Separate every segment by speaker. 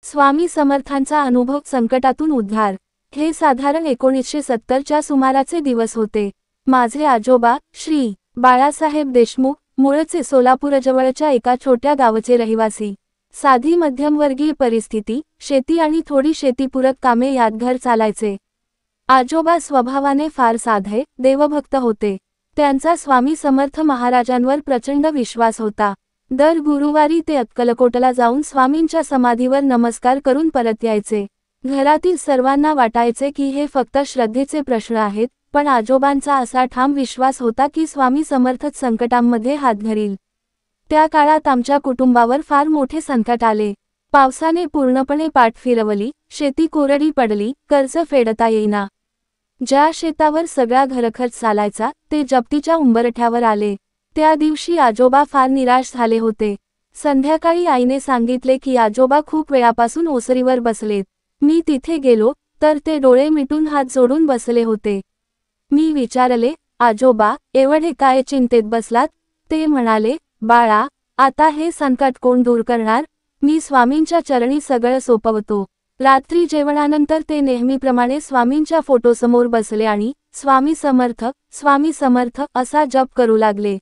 Speaker 1: स्वामी समर्थांचा अनुभव, संकटातून उद्धार। हे साधारण 1970च्या सुमाराचे दिवस होते। माझे आजोबा श्री बाळासाहेब देशमुख मूळचे सोलापूरजवळच्या एका छोट्या गावाचे रहिवासी। साधी मध्यमवर्गीय परिस्थिती, शेती आणि थोडी शेतीपूरक कामे यात घर चालायचे। आजोबा स्वभावाने फार साधे, देवभक्त होते। त्यांचा स्वामी समर्थ महाराजांवर प्रचंड विश्वास होता। दर गुरुवारी ते अक्कलकोटला जाऊन स्वामींच्या समाधीवर नमस्कार करून परत यायचे। घरातील सर्वांना वाटायचे की हे फक्त श्रद्धेचे प्रश्न आहेत, पण आजोबांचा असा ठाम विश्वास होता की स्वामी समर्थच संकटांमध्ये हात धरील। त्या काळात आमच्या कुटुंबावर फार मोठे संकट आले। पावसाने पूर्णपणे पाठ फिरवली, शेती कोरडी पडली, कर्ज फेडता येईना। ज्या शेतावर सगळा घरखर्च चालायचा ते जप्तीच्या उंबरठ्यावर आले। त्या दिवशी आजोबा फार निराश झाले होते। संध्याकाळी आईने सांगितले की आजोबा खूप वेळापासून ओसरीवर बसलेत। मी तिथे गेलो तर ते डोळे मिटून हात जोडून बसले होते। मी विचारले, आजोबा एवढे काय चिंतेत बसलात? ते म्हणाले, बाळा आता हे संकट कोण दूर करणार? मी स्वामींच्या चरणी सगळं सोपवतो। रात्री जेवणानंतर ते नेहमीप्रमाणे स्वामींच्या फोटोसमोर बसले आणि स्वामी समर्थ, स्वामी समर्थ असा जप करू लागले।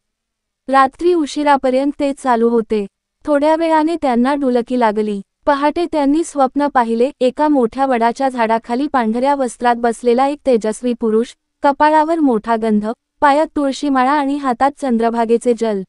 Speaker 1: रात्री उशिरापर्यंत ते चालू होते। थोड्या वेळाने त्यांना डुलकी लागली। पहाटे त्यांनी स्वप्न पाहिले, एका मोठ्या वडाच्या झाडाखाली पांढऱ्या वस्त्रात बसलेला एक तेजस्वी पुरुष, कपाळावर मोठा गंध, पायात तुळशीमाळा आणि हातात चंद्रभागेचे जल।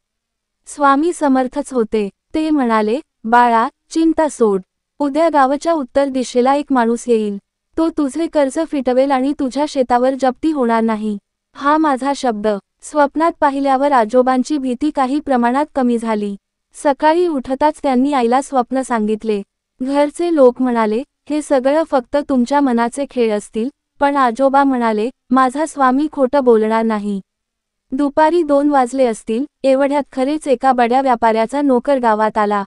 Speaker 1: स्वामी समर्थच होते। ते म्हणाले, बाळा चिंता सोड, उद्या गावाच्या उत्तर दिशेला एक माणूस येईल। तो तुझे कर्ज फिटवेल आणि तुझ्या शेतावर जप्ती होणार नाही। हा माझा शब्द। स्वप्नात पाहिल्यावर आजोबांची भीती काही प्रमाणात कमी झाली। सकाळी उठताच त्यांनी आईला स्वप्न सांगितले। घरचे लोक म्हणाले, हे सगळं फक्त तुमच्या मनाचे खेळ असतील, पण आजोबा म्हणाले, माझा स्वामी खोटं बोलणार नाही। दुपारी 2 वाजले असतील, एवढ्यात खरेच एका बड्या व्यापाऱ्याचा नोकर गावात आला।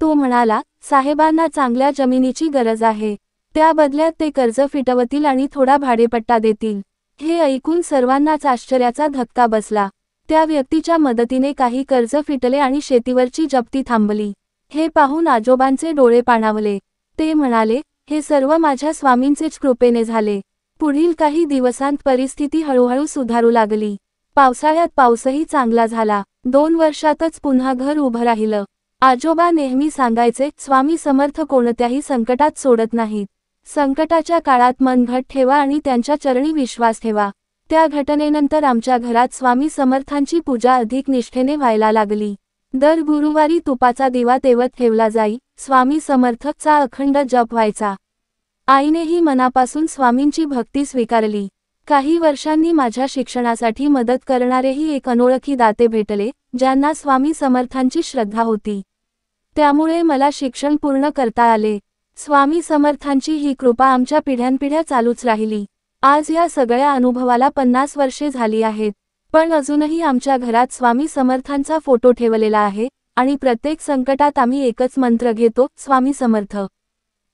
Speaker 1: तो म्हणाला, साहेबांना चांगल्या जमिनीची गरज आहे। त्या बदल्यात ते कर्ज फिटवतील आणि थोडा भाडेपट्टा देतील। हे ऐकून सर्वांनाच आश्चर्याचा धक्का बसला। त्या व्यक्तीच्या मदतीने काही कर्ज फिटले आणि शेतीवरची जप्ती थांबली। हे पाहून आजोबांचे डोळे पाणावले। ते म्हणाले, हे सर्व माझ्या स्वामींचेच कृपेने झाले। पुढील काही दिवसांत परिस्थिती हळूहळू सुधारू लागली। पावसाळ्यात पाऊसही चांगला झाला। 2 वर्षातच पुन्हा घर उभं राहिलं। आजोबा नेहमी सांगायचे, स्वामी समर्थ कोणत्याही संकटात सोडत नाहीत। संकटाच्या काळात मन घट्ट ठेवा आणि त्यांच्या चरणी विश्वास ठेवा। त्या घटनेनंतर आमच्या घरात स्वामी समर्थांची पूजा अधिक निष्ठेने व्हायला लागली। दर गुरुवारी तुपाचा दिवा तेवत ठेवला जाई, स्वामी समर्थचा अखंड जप व्हायचा। आईनेही मनापासून स्वामींची भक्ती स्वीकारली। काही वर्षांनी माझ्या शिक्षणासाठी मदत करणारेही एक अनोळखी दाते भेटले, ज्यांना स्वामी समर्थांची श्रद्धा होती। त्यामुळे मला शिक्षण पूर्ण करता आले। स्वामी समर्थांची ही कृपा आमच्या पिढ्यानपिढ्या चालूच राहिली। आज या सगळ्या अनुभवाला 50 वर्षे झाली आहेत, पण अजूनही आमच्या घरात स्वामी समर्थांचा फोटो ठेवलेला आहे आणि प्रत्येक संकटात आम्ही एकच मंत्र घेतो, स्वामी समर्थ।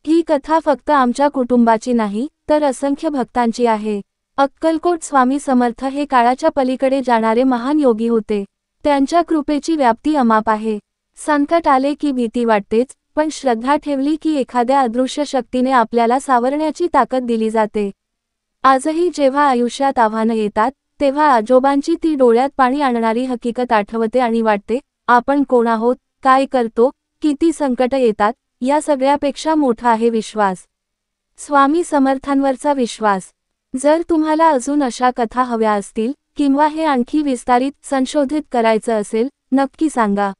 Speaker 1: ही कथा फक्त आमच्या कुटुंबाची नाही, तर असंख्य भक्तांची आहे। अक्कलकोट स्वामी समर्थ हे काळाच्या पलीकडे जाणारे महान योगी होते। त्यांच्या कृपेची व्याप्ती अमाप आहे। संकट आले की भीती वाटतेच, पण श्रद्धा ठेवली की एखाद्या अदृश्य शक्तीने आपल्याला सावरण्याची ताकद दिली जाते। आजही जेव्हा आयुष्यात आव्हानं येतात, तेव्हा आजोबांची ती डोळ्यात पाणी आणणारी हकीकत आठवते आणि वाटते, आपण कोण आहोत, काय करतो, किती संकट येतात, या सगळ्यापेक्षा मोठा आहे विश्वास, स्वामी समर्थांवरचा विश्वास। जर तुम्हाला अजून अशा कथा हव्या असतील किंवा हे आणखी विस्तारित संशोधित करायचं असेल, नक्की सांगा।